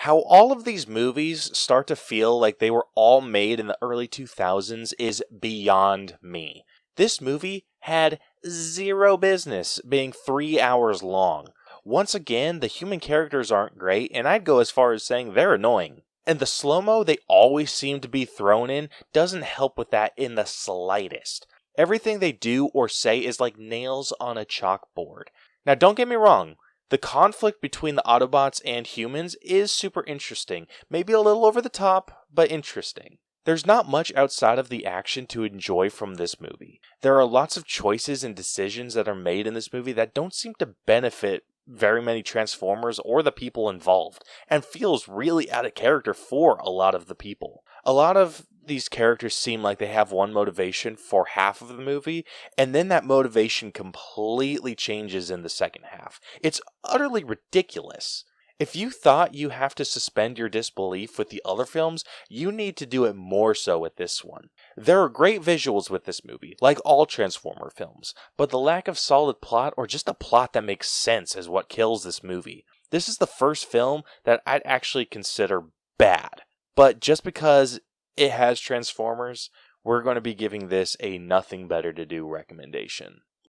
How all of these movies start to feel like they were all made in the early 2000s is beyond me. This movie had zero business being 3 hours long. Once again, the human characters aren't great, and I'd go as far as saying they're annoying. And the slow-mo they always seem to be thrown in doesn't help with that in the slightest. Everything they do or say is like nails on a chalkboard. Now don't get me wrong, the conflict between the Autobots and humans is super interesting. Maybe a little over the top, but interesting. There's not much outside of the action to enjoy from this movie. There are lots of choices and decisions that are made in this movie that don't seem to benefit very many Transformers or the people involved, and feels really out of character for a lot of the people. A lot of these characters seem like they have one motivation for half of the movie, and then that motivation completely changes in the second half. It's utterly ridiculous. If you thought you have to suspend your disbelief with the other films, you need to do it more so with this one. There are great visuals with this movie, like all Transformer films, but the lack of solid plot or just a plot that makes sense is what kills this movie. This is the first film that I'd actually consider bad, but just because it has Transformers, we're going to be giving this a nothing better to do recommendation.